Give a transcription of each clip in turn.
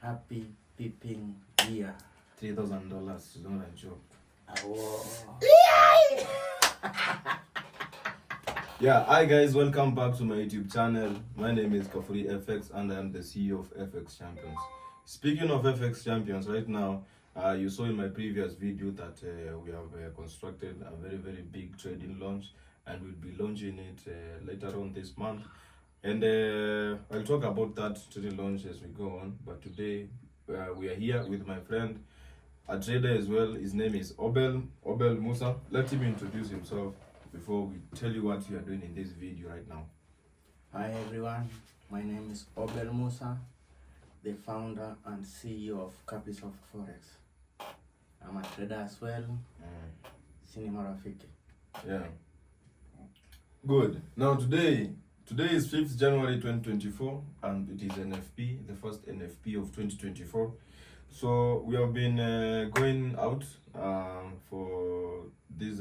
happy peeping year. $3,000 is not a joke. Yeah, hi guys, welcome back to my YouTube channel. My name is Forex FX and I am the CEO of FX Champions. Speaking of FX Champions, right now, you saw in my previous video that we have constructed a very big trading launch, and we'll be launching it later on this month. And I'll talk about that trading launch as we go on. But today we are here with my friend, a trader as well. His name is Obel Musa. Let him introduce himself before we tell you what we are doing in this video right now. Hi everyone, my name is Obel Musa, the founder and CEO of Capital Forex. I'm a trader as well. Cinema Rafiki. Yeah. Good. Now today is 5th January 2024 and it is NFP, the first NFP of 2024. So we have been going out for these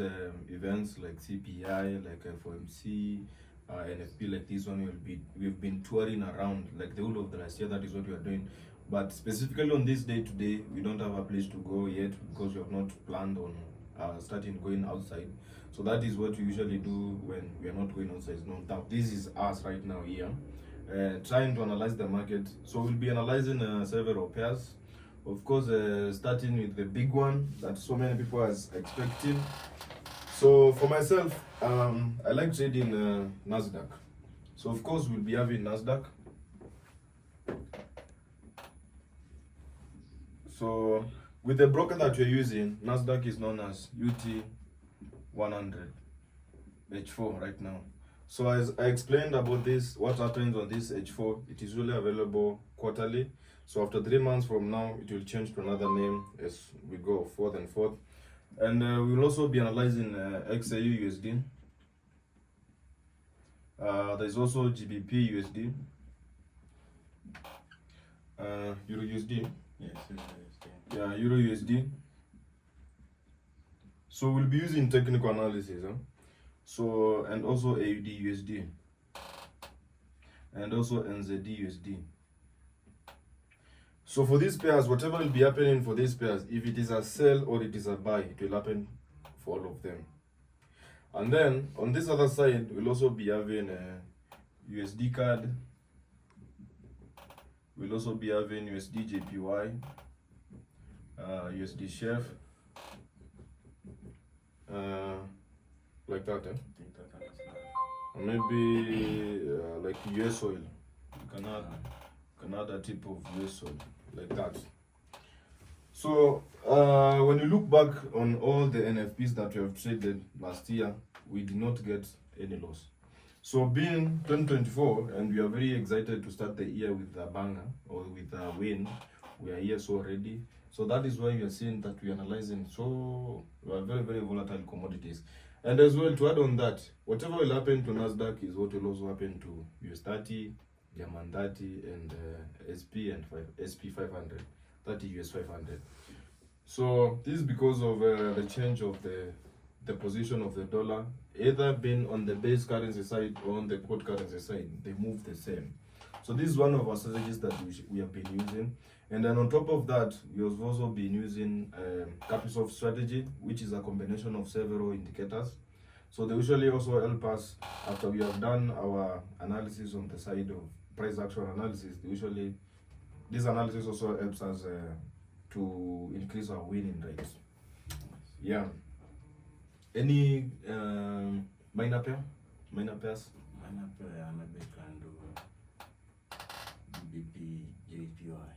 events like CPI, like FOMC, NFP like this one. We've been touring around like the whole of the last year. That is what we are doing. But specifically on this day today, we don't have a place to go yet because we have not planned on starting going outside. So that is what we usually do when we are not going outside. Now this is us right now here, trying to analyze the market. So we'll be analyzing several pairs. Of course, starting with the big one that so many people are expecting. So for myself, I like trading Nasdaq. So of course we'll be having Nasdaq. So with the broker that we're using, Nasdaq is known as UT 100 H4 right now. So as I explained about this, what happens on this H4, it is really available quarterly. So after 3 months from now, it will change to another name as we go forth and forth. And we will also be analyzing XAU USD. There's also GBP USD, Euro USD. Yes, Euro USD. Yeah, Euro USD. So we'll be using technical analysis. So, and also AUD USD. And also NZD USD. So for these pairs, whatever will be happening for these pairs, if it is a sell or it is a buy, it will happen for all of them. And then on this other side, we'll also be having a USD card. We'll also be having USD JPY, USD chef, like that. Or maybe like US oil. You can add another type of US oil like that. So when you look back on all the NFPs that we have traded last year, we did not get any loss. So being 2024, and we are very excited to start the year with a banger or with a win, we are here so ready. So that is why we are seeing that we are analyzing so very volatile commodities. And as well, to add on that, whatever will happen to Nasdaq is what will also happen to US 30, German 30, and SP and SP 500, 30 US 500. So this is because of the change of the position of the dollar, either being on the base currency side or on the quote currency side. They move the same. So this is one of our strategies that we have been using. And then on top of that, we have also been using Capital strategy, which is a combination of several indicators. So they usually also help us after we have done our analysis on the side of price action analysis. This analysis also helps us to increase our winning rates. Yeah. Any minor pairs? Minor pair, maybe can do GBP JPY.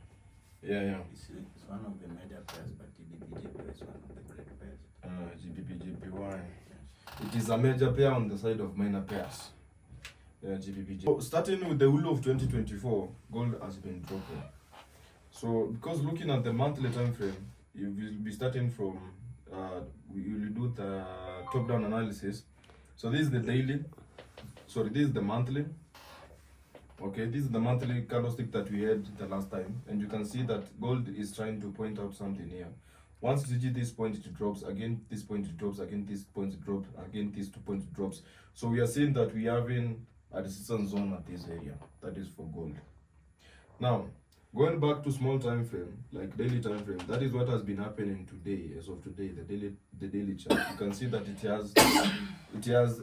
Yeah. It's one of the major pairs, but GBP JPY is one of the great pairs. GBP JPY. It is a major pair on the side of minor pairs. GBP JPY. So starting with the whole of 2024, gold has been dropping. So because looking at the monthly time frame, you will be starting from we will do the top-down analysis. So this is the daily. Sorry, this is the monthly. Okay, this is the monthly candlestick that we had the last time, and you can see that gold is trying to point out something here. Once it reaches this point, it drops again. This point it drops again. This point it drops again. This 2 points it drops. So we are seeing that we are having a resistance zone at this area. That is for gold. Now, Going back to small time frame, like daily time frame, that is what has been happening today. As of today, the daily chart, you can see that it has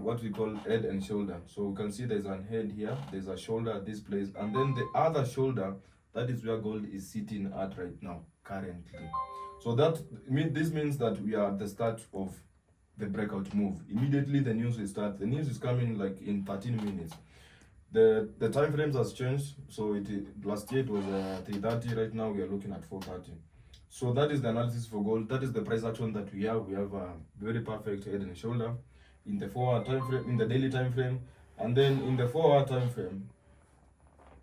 what we call head and shoulder. So you can see there's an head here, there's a shoulder at this place, and then the other shoulder, that is where gold is sitting at right now, currently. So this means that we are at the start of the breakout move. Immediately the news will start. The news is coming like in 13 minutes. The time frames has changed. So last year it was 3:30. Right now we are looking at 4:30. So that is the analysis for gold. That is the price action that we have. We have a very perfect head and shoulder in the 4-hour time frame, in the daily time frame, and then in the 4-hour time frame.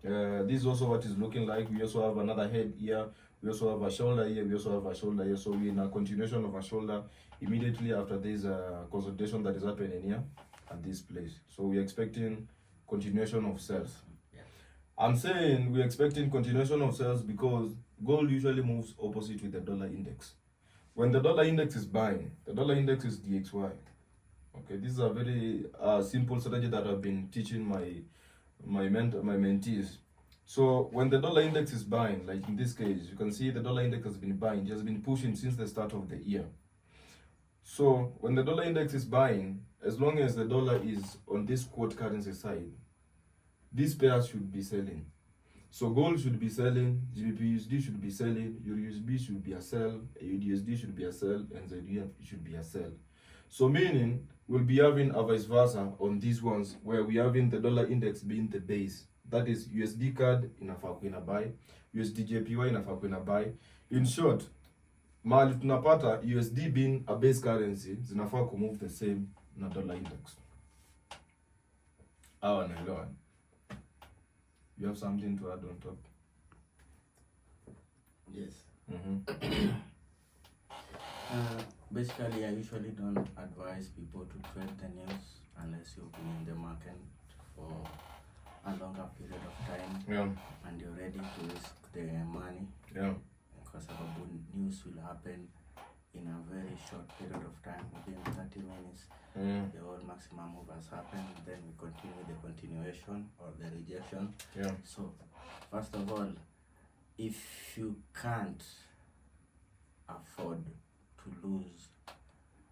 This is also what is looking like. We also have another head here. We also have a shoulder here. We also have a shoulder here. So we're in a continuation of a shoulder immediately after this consolidation that is happening here at this place. So we're expecting continuation of sales. Yeah. I'm saying we're expecting continuation of sales because gold usually moves opposite with the dollar index. When the dollar index is buying, the dollar index is DXY. Okay, this is a very simple strategy that I've been teaching my mentees. So when the dollar index is buying, like in this case, you can see the dollar index has been buying. It has been pushing since the start of the year. So when the dollar index is buying, as long as the dollar is on this quote currency side, these pairs should be selling. So gold should be selling, GBP/USD should be selling, EUR/USD should be a sell, AUD/USD should be a sell, and ZUSD should be a sell. So meaning we'll be having a vice versa on these ones where we having the dollar index being the base. That is USD CAD inafaa kuina buy, USD JPY inafaa kuina buy. In short, mahali tunapata USD being a base currency zinafaa kumove the same na dollar index. Hawa naelewa. You have something to add on top? Yes. Basically, I usually don't advise people to trade the news unless you've been in the market for a longer period of time. Yeah. And you're ready to risk the money. Yeah. Because a good news will happen in a very short period of time, within 30 minutes. The whole maximum move has happened, then we continue the continuation or the rejection. Yeah. So first of all, if you can't afford to lose,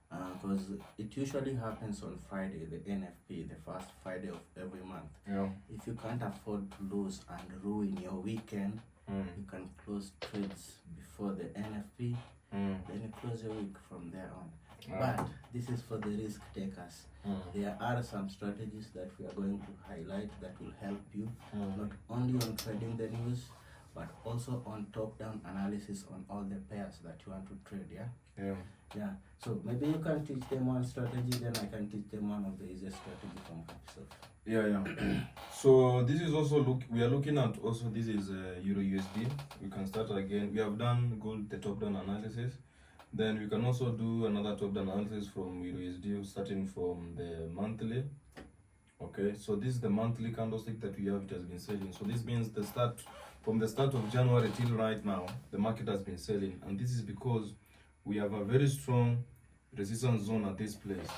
because it usually happens on Friday, the NFP, the first Friday of every month. Yeah. If you can't afford to lose and ruin your weekend, you can close trades before the NFP, then you close your week from there on. But this is for the risk takers. There are some strategies that we are going to highlight that will help you, not only on trading the news, but also on top-down analysis on all the pairs that you want to trade. Yeah. So maybe you can teach them one strategy, then I can teach them one of the easiest strategy from Capital. Yeah. So this is also we are looking at also, this is Euro USD. We can start again. We have done gold, the top-down analysis. Then we can also do another top-down analysis from Euro USD, starting from the monthly. Okay, so this is the monthly candlestick that we have. It has been selling. So this means from the start of January till right now, the market has been selling, and this is because we have a very strong resistance zone at this place.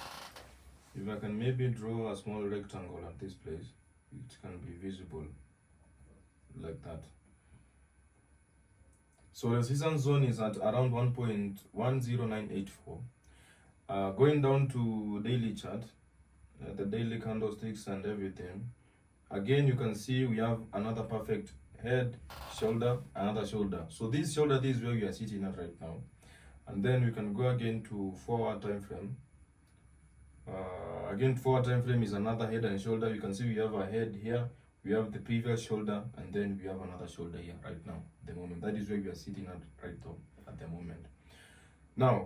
If I can maybe draw a small rectangle at this place, it can be visible like that. So resistance zone is at around 1.10984. Going down to daily chart, the daily candlesticks and everything. Again, you can see we have another perfect head, shoulder, another shoulder. So this shoulder, this is where we are sitting at right now. And then we can go again to 4-hour time frame. Again, 4-hour time frame is another head and shoulder. You can see we have a head here, we have the previous shoulder, and then we have another shoulder here right now at the moment. That is where we are sitting at right now at the moment. Now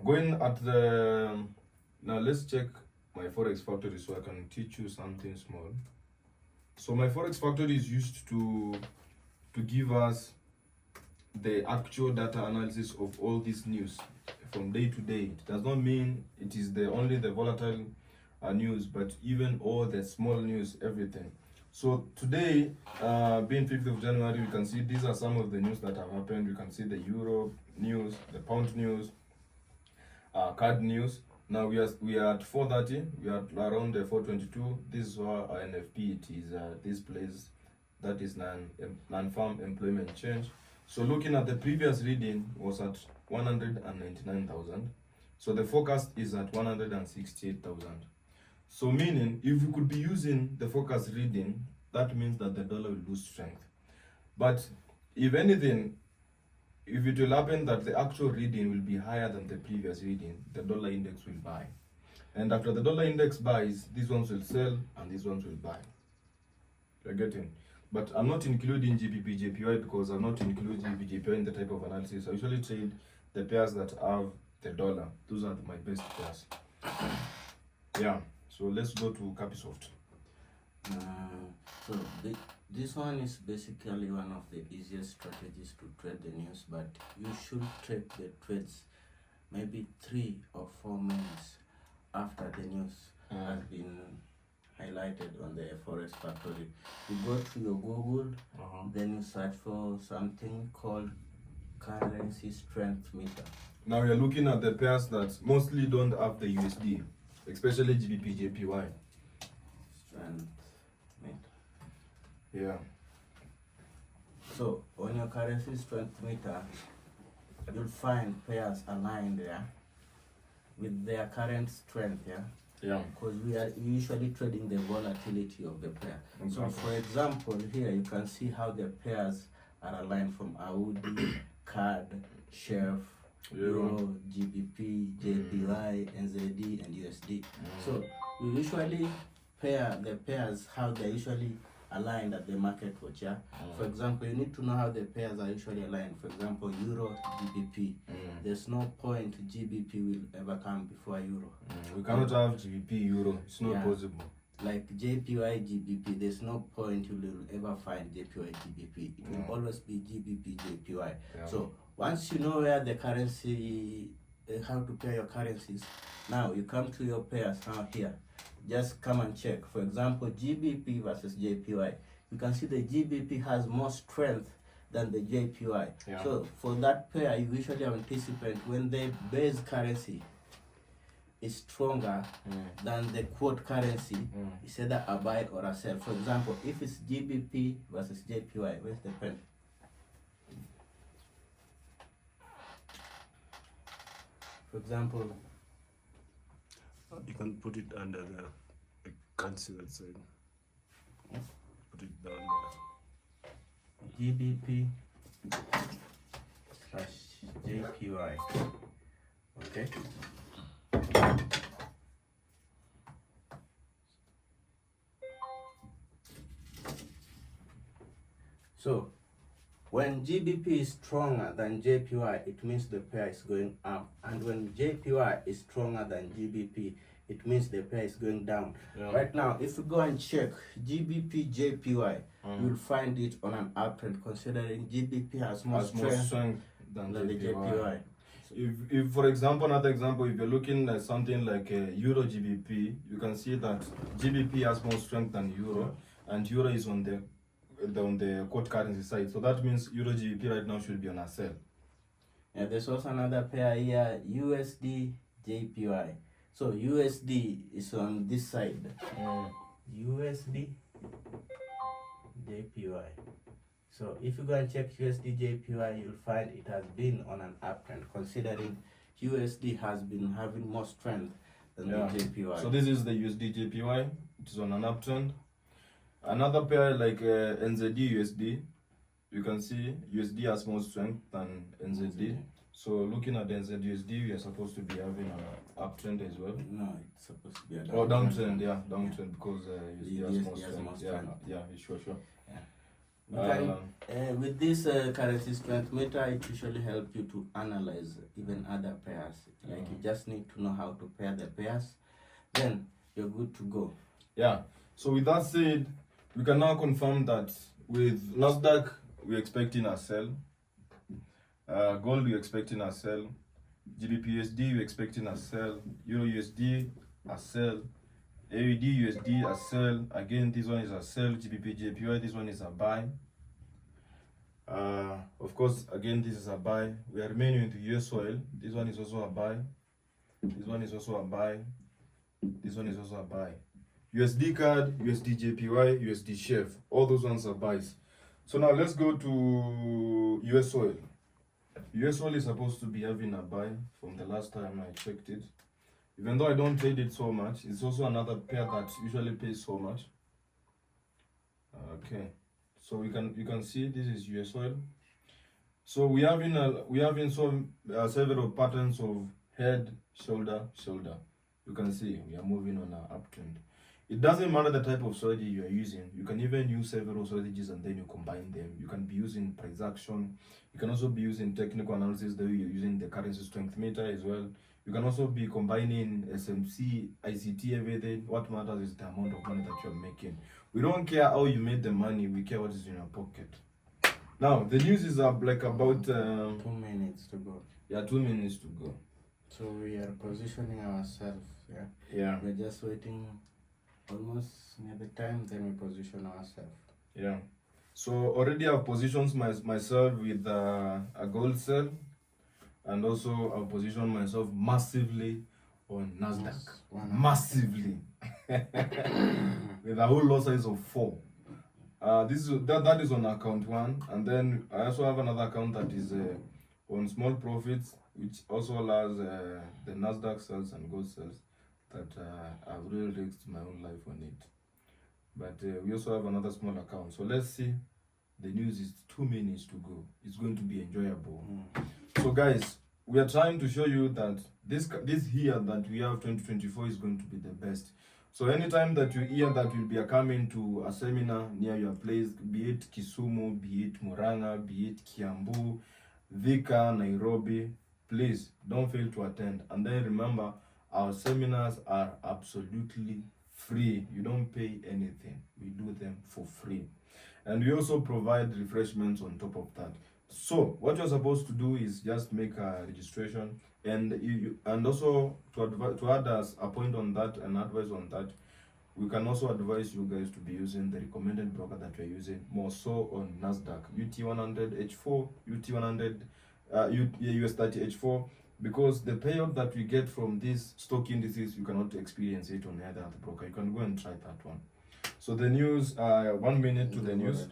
now let's check my Forex Factory so I can teach you something small. So my Forex Factory is used to give us the actual data analysis of all this news from day to day. It does not mean it is only the volatile news, but even all the small news, everything. So today, being 5th of January, we can see these are some of the news that have happened. You can see the Euro news, the pound news, CAD news. Now we are at 4:30. We are around 4:22. This is our NFP. It is this place. that is non-farm employment change. So looking at the previous reading was at 199,000. So the forecast is at 168,000. So meaning, if we could be using the forecast reading, that means that the dollar will lose strength. But if anything, if it will happen that the actual reading will be higher than the previous reading, the dollar index will buy. And after the dollar index buys, these ones will sell and these ones will buy. You're getting? But I'm not including GBP, JPY because I'm not including GBP, JPY in the type of analysis. I usually trade the pairs that have the dollar. Those are my best pairs. Yeah. So let's go to Capisoft. So this one is basically one of the easiest strategies to trade the news, but you should trade the trades maybe 3 or 4 minutes after the news has been highlighted on the Forex Factory. You go to your Google, then you search for something called currency strength meter. Now you're looking at the pairs that mostly don't have the USD, especially GBP, JPY. Strength meter. Yeah. So on your currency strength meter, you'll find pairs aligned there with their current strength, Yeah. because we are usually trading the volatility of the pair. So for example, here you can see how the pairs are aligned from Audi, CAD, Chef, Euro, GBP, JPY, NZD, and USD. So we usually pair the pairs how they're usually aligned at the market watch. For example, you need to know how the pairs are usually aligned. For example, Euro, GBP. There's no point GBP will ever come before Euro. We cannot have GBP, Euro. It's not possible. Like JPY, GBP, there's no point you will ever find JPY, GBP. It will always be GBP, JPY. So once you know where the currency, how to pair your currencies, now you come to your pairs now here. Just come and check. For example, GBP versus JPY. You can see the GBP has more strength than the JPY. So for that pair, you usually anticipate when the base currency is stronger than the quote currency, it's either a buy or a sell. For example, if it's GBP versus JPY, where's the pen? For example, you can put it under the currency that side. Put it down there. GBP / JPY. Okay. So when GBP is stronger than JPY, it means the pair is going up. And when JPY is stronger than GBP, it means the pair is going down. Right now, if you go and check GBP, JPY, you'll find it on an uptrend, considering GBP has more strength than the JPY. If, for example, another example, if you're looking at something like Euro GBP, you can see that GBP has more strength than Euro, and Euro is on the quote currency side. So that means Euro GBP right now should be on a sell. Yeah, there's also another pair here, USD JPY. So USD is on this side. USD JPY. So if you go and check USD JPY, you'll find it has been on an uptrend, considering USD has been having more strength than the JPY. So this is the USD JPY. It is on an uptrend. Another pair like NZD USD, you can see USD has more strength than NZD. So looking at the NZD USD, we are supposed to be having an uptrend as well. No, it's supposed to be a downtrend. Downtrend because USD has more strength. Sure. You can, with this currency strength meter, it usually helps you to analyze even other pairs. Like you just need to know how to pair the pairs, then you're good to go. So with that said, we can now confirm that with Nasdaq, we're expecting a sell. Gold, we're expecting a sell. GBP USD, we're expecting a sell. Euro USD, a sell. AUD USD, a sell. Again, this one is a sell. GBP JPY, this one is a buy. Of course, again, this is a buy. We are remaining with US oil. This one is also a buy. This one is also a buy. This one is also a buy. USD CAD, USD JPY, USD Chef. All those ones are buys. So now let's go to US oil. US oil is supposed to be having a buy from the last time I checked it. Even though I don't trade it so much, it's also another pair that usually pays so much. Okay, so you can see this is US oil. So we having several patterns of head, shoulder, shoulder. You can see we are moving on an uptrend. It doesn't matter the type of strategy you are using. You can even use several strategies and then you combine them. You can be using price action. You can also be using technical analysis, the way you're using the currency strength meter as well. You can also be combining SMC, ICT, everything. What matters is the amount of money that you're making. We don't care how you made the money, we care what is in your pocket. Now, the news is like about 2 minutes to go. Yeah, 2 minutes to go. So we are positioning ourselves, yeah? Yeah. We're just waiting almost near the time, then we position ourselves. Yeah. So already I've positioned myself with a gold sell, and also I've positioned myself massively on Nasdaq. Massively. With a whole lot size of 4. That is on account 1, and then I also have another account that is on small profits, which also allows the Nasdaq sells and gold sells that I've really risked my own life on it. But we also have another small account. So let's see. The news is 2 minutes to go. It's going to be enjoyable. So guys, we are trying to show you that this year that we have 2024 is going to be the best. So anytime that you hear that you'll be coming to a seminar near your place, be it Kisumu, be it Murang'a, be it Kiambu, Thika, Nairobi, please don't fail to attend. And then remember, our seminars are absolutely free. You don't pay anything. We do them for free. And we also provide refreshments on top of that. So what you're supposed to do is just make a registration, and and also to add us a point on that and advice on that, we can also advise you guys to be using the recommended broker that we're using, more so on Nasdaq, UT100 H4, UT100 US30 H4, because the payout that we get from these stock indices, you cannot experience it on any other broker. You can go and try that one. So the news, 1 minute to the news.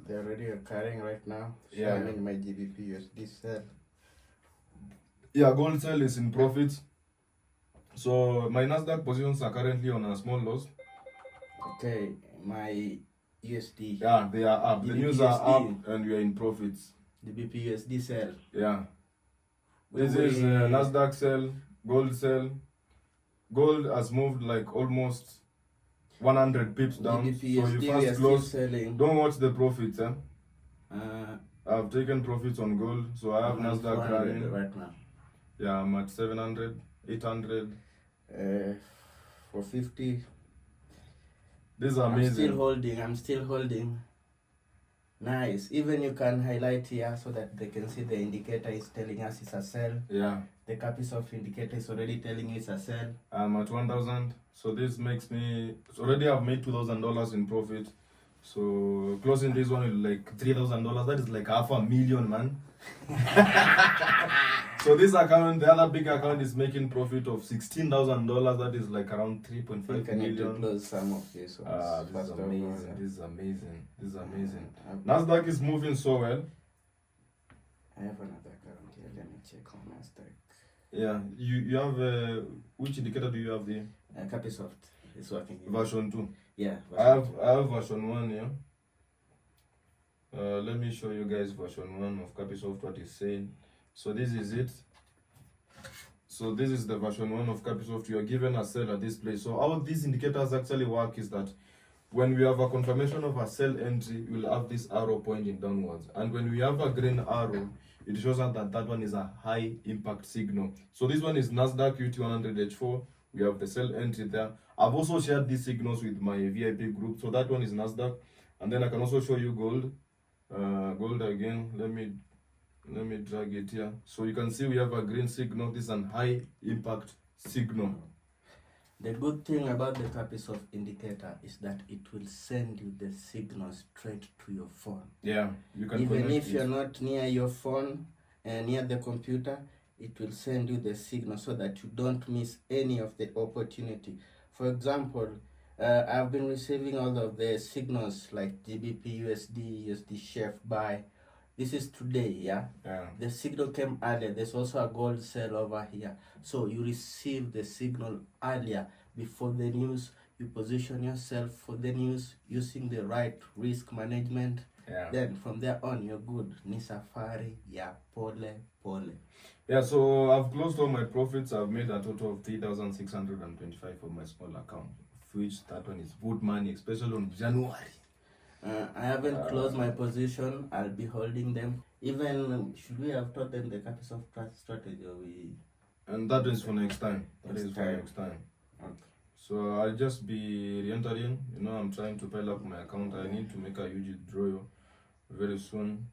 They're already occurring right now. So Yeah. I'm in my GBP USD sell. Yeah, gold sell is in profit. So my Nasdaq positions are currently on a small loss. Okay, my USD. Yeah, they are up. The news are USD. up and we are in profits. The BP USD sell. Yeah. This is Nasdaq sell, gold sell. Gold has moved like almost 100 pips down. GBP So USD, you we are first still close. selling. Don't watch the profits, eh? Uh, I've taken profits on gold, so I have I'm on Nasdaq 400 running. right now. Yeah, I'm at 700, 800. 450. This is I'm amazing. still holding. Nice. Even you can highlight here so that they can see the indicator is telling us it's a sell. Yeah, The Capisoft indicator is already telling you it's a sell. I'm at 1,000. So this makes me, so already I've made $2,000 in profit. So closing this one with like $3,000, that is like $500,000, man. So this account, the other big account, is making profit of $16,000. That is like around 3.5 I need to million. close some of these ones. This is first of all. amazing. This is amazing. This is amazing. I've- Nasdaq is moving so well. I have another account here. Let me check on Nasdaq. Yeah, you have which indicator do you have there? Capisoft is working. Here. Version 2. Yeah. I have version 1 here. Let me show you guys version 1 of Capisoft, what it's saying. So this is it. So this is the version 1 of Capisoft. You are given a sell at this place. So how these indicators actually work is that when we have a confirmation of a sell entry, we'll have this arrow pointing downwards. And when we have a green arrow, it shows us that that one is a high impact signal. So this one is Nasdaq UT100 H4. We have the sell entry there. I've also shared these signals with my VIP group. So that one is Nasdaq. And then I can also show you gold. Gold again. Let me drag it here. So you can see we have a green signal. This is an high impact signal. The good thing about the Capisoft indicator is that it will send you the signal straight to your phone. Yeah, you can Even connect if you're it. not near your phone and near the computer, it will send you the signal so that you don't miss any of the opportunity. For example, I've been receiving all of the signals like GBP, USD chef buy. This is today, yeah? Yeah. The signal came earlier. There's also a gold sell over here. So you receive the signal earlier before the news. You position yourself for the news using the right risk management. Yeah. Then from there on, you're good. Ni safari, yeah, pole. Yeah, so I've closed all my profits. I've made a total of 3,625 for my small account, of which that one is good money, especially on January. I haven't closed my position. I'll be holding them. Even should we have taught them the capital of trust strategy? Or we... And that is for next time. That Next is for time. next time. Okay. So I'll just be re-entering. You know, I'm trying to pile up my account. I need to make a huge withdrawal very soon.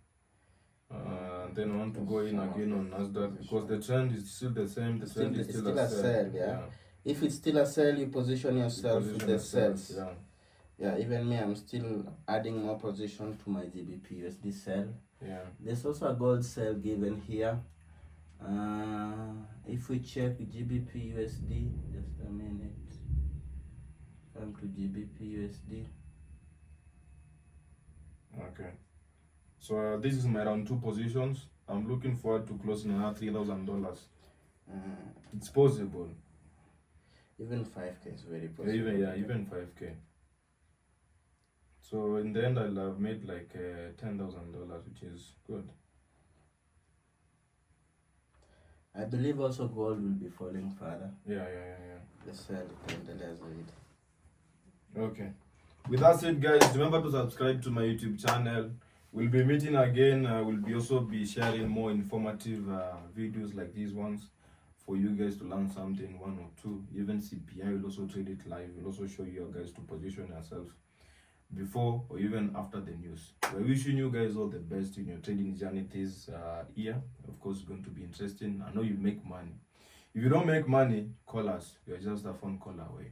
Then I want to go in again on Nasdaq because the trend is still the same. The trend is still a sell. Yeah. If it's still a sell, you position yourself with the sells. Yeah. Yeah, even me, I'm still adding more position to my GBP USD sell. Yeah. There's also a gold sell given here. If we check GBP USD, just a minute. Come to GBP USD. Okay. So this is my round 2 positions. I'm looking forward to closing another $3,000. It's possible. Even 5K is very possible. Even 5K. So in the end, I'll have made like $10,000, which is good. I believe also gold will be falling further. Yeah. The sell endeleza with. Okay. With that said, guys, remember to subscribe to my YouTube channel. We'll be meeting again. We'll also be sharing more informative videos like these ones for you guys to learn something, 1 or 2. Even CPI will also trade it live. We'll also show you guys to position yourselves before or even after the news. We're wishing you guys all the best in your trading journey this year. Of course, it's going to be interesting. I know you make money. If you don't make money, call us. You're just a phone call away.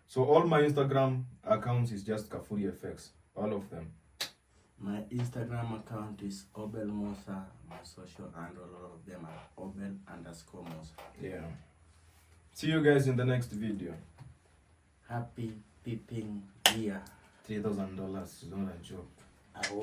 So all my Instagram accounts is just Kafuri FX. All of them. My Instagram account is Obel Musa. My social handle, all of them are Obel_Musa. Yeah. See you guys in the next video. Happy peeping year. $3,000 is not a joke. Awo.